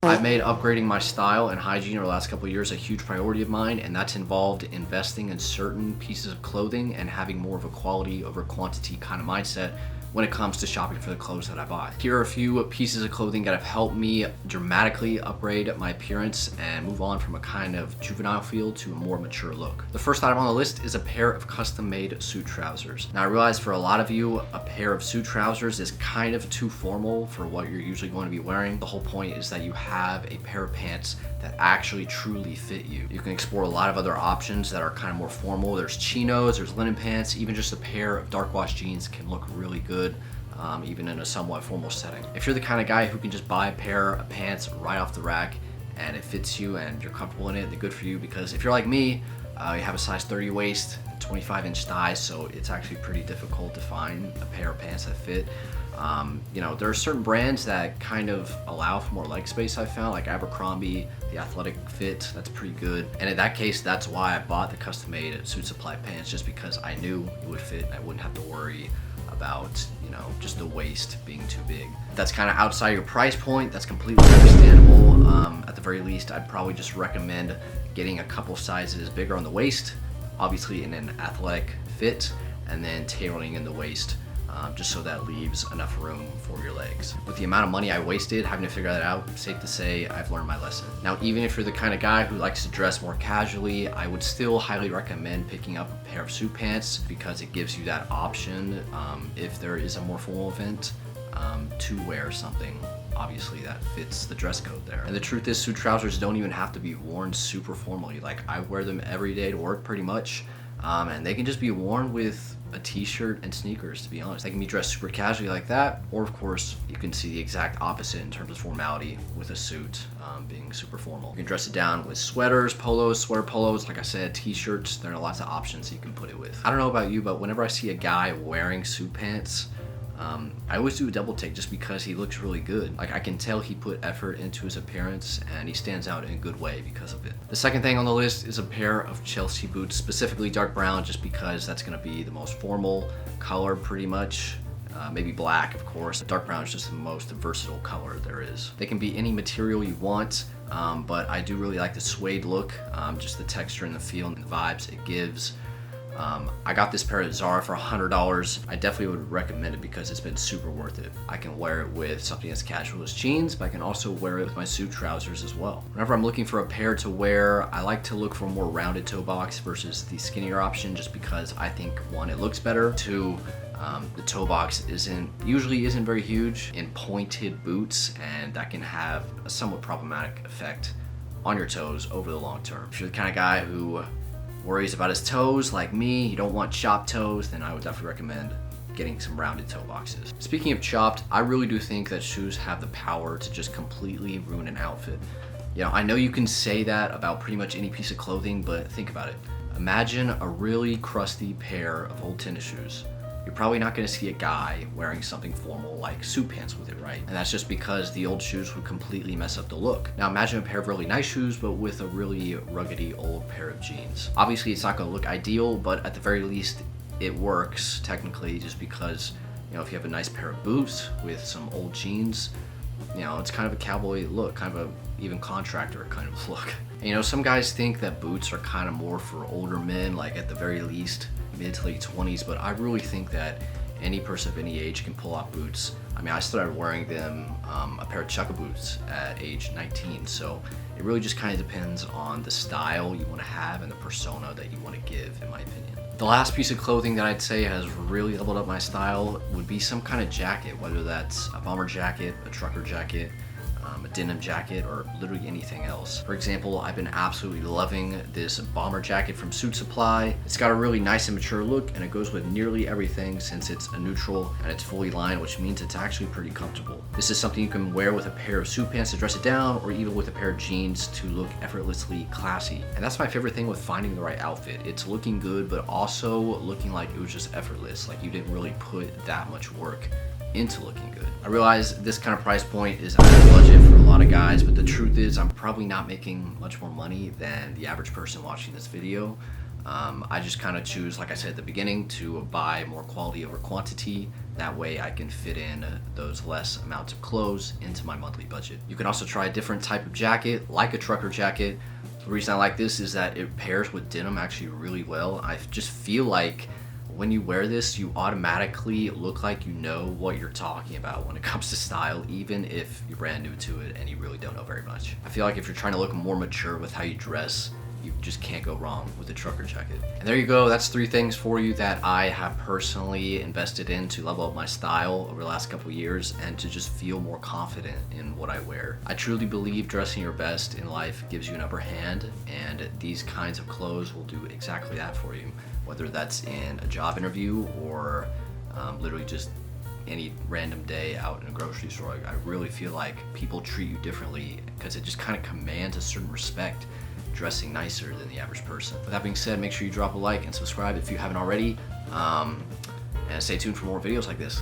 I've made upgrading my style and hygiene over the last couple of years a huge priority of mine, and that's involved investing in certain pieces of clothing and having more of a quality over quantity kind of mindset when it comes to shopping for the clothes that I buy. Here are a few pieces of clothing that have helped me dramatically upgrade my appearance and move on from a kind of juvenile feel to a more mature look. The first item on the list is a pair of custom-made suit trousers. Now I realize for a lot of you, a pair of suit trousers is kind of too formal for what you're usually going to be wearing. The whole point is that you have a pair of pants that actually truly fit you. You can explore a lot of other options that are kind of more formal. There's chinos, there's linen pants, even just a pair of dark wash jeans can look really good. Even in a somewhat formal setting. If you're the kind of guy who can just buy a pair of pants right off the rack and it fits you and you're comfortable in it, then good for you, because if you're like me, you have a size 30 waist, 25-inch thighs, so it's actually pretty difficult to find a pair of pants that fit. You know, there are certain brands that kind of allow for more leg space, I found, like Abercrombie, the Athletic Fit, that's pretty good. And in that case, that's why I bought the custom-made Suit Supply pants, just because I knew it would fit and I wouldn't have to worry about, you know, just the waist being too big. If that's kind of outside your price point, that's completely understandable. At the very least, I'd probably just recommend getting a couple sizes bigger on the waist, obviously in an athletic fit, and then tailoring in the waist, just so that leaves enough room for your legs. With the amount of money I wasted having to figure that out, safe to say I've learned my lesson. Now, even if you're the kind of guy who likes to dress more casually, I would still highly recommend picking up a pair of suit pants, because it gives you that option if there is a more formal event to wear something obviously that fits the dress code there. And the truth is, suit trousers don't even have to be worn super formally. Like, I wear them every day to work pretty much, and they can just be worn with a t-shirt and sneakers, to be honest. They can be dressed super casually like that, or of course you can see the exact opposite in terms of formality with a suit being super formal. You can dress it down with sweaters, polos, sweater polos, like I said, t-shirts. There are lots of options you can put it with. I don't know about you, but whenever I see a guy wearing suit pants, I always do a double take, just because he looks really good. Like, I can tell he put effort into his appearance and he stands out in a good way because of it. The second thing on the list is a pair of Chelsea boots, specifically dark brown, just because that's gonna be the most formal color pretty much. Maybe black, of course. Dark brown is just the most versatile color there is. They can be any material you want, but I do really like the suede look, just the texture and the feel and the vibes it gives. I got this pair at Zara for $100. I definitely would recommend it because it's been super worth it. I can wear it with something as casual as jeans, but I can also wear it with my suit trousers as well. Whenever I'm looking for a pair to wear, I like to look for a more rounded toe box versus the skinnier option, just because I think, one, it looks better, two, the toe box usually isn't very huge in pointed boots, and that can have a somewhat problematic effect on your toes over the long term. If you're the kind of guy who worries about his toes like me, you don't want chopped toes, then I would definitely recommend getting some rounded toe boxes. Speaking of chopped, I really do think that shoes have the power to just completely ruin an outfit. You know, I know you can say that about pretty much any piece of clothing, but think about it. Imagine a really crusty pair of old tennis shoes. You're probably not gonna see a guy wearing something formal like suit pants with it, right? And that's just because the old shoes would completely mess up the look. Now imagine a pair of really nice shoes, but with a really ruggedy old pair of jeans. Obviously it's not gonna look ideal, but at the very least it works technically, just because, you know, if you have a nice pair of boots with some old jeans, you know, it's kind of a cowboy look, kind of a even contractor kind of look. And, you know, some guys think that boots are kind of more for older men, like at the very least mid to late 20s, but I really think that any person of any age can pull off boots. I mean, I started wearing them, a pair of chukka boots at age 19, so it really just kind of depends on the style you want to have and the persona that you want to give, in my opinion. The last piece of clothing that I'd say has really leveled up my style would be some kind of jacket, whether that's a bomber jacket, a trucker jacket, a denim jacket, or literally anything else. For example, I've been absolutely loving this bomber jacket from Suit Supply. It's got a really nice and mature look, and it goes with nearly everything since it's a neutral and it's fully lined, which means it's actually pretty comfortable. This is something you can wear with a pair of suit pants to dress it down, or even with a pair of jeans to look effortlessly classy. And that's my favorite thing with finding the right outfit. It's looking good, but also looking like it was just effortless, like you didn't really put that much work into looking good. I realize this kind of price point is out of budget for a lot of guys, but the truth is I'm probably not making much more money than the average person watching this video. I just kind of choose, like I said at the beginning, to buy more quality over quantity. That way I can fit in those less amounts of clothes into my monthly budget. You can also try a different type of jacket, like a trucker jacket. The reason I like this is that it pairs with denim actually really well. I just feel like when you wear this, you automatically look like you know what you're talking about when it comes to style, even if you're brand new to it and you really don't know very much. I feel like if you're trying to look more mature with how you dress, you just can't go wrong with a trucker jacket. And there you go, that's 3 things for you that I have personally invested in to level up my style over the last couple years and to just feel more confident in what I wear. I truly believe dressing your best in life gives you an upper hand, and these kinds of clothes will do exactly that for you, whether that's in a job interview or literally just any random day out in a grocery store. I really feel like people treat you differently because it just kind of commands a certain respect, dressing nicer than the average person. With that being said, make sure you drop a like and subscribe if you haven't already, and stay tuned for more videos like this.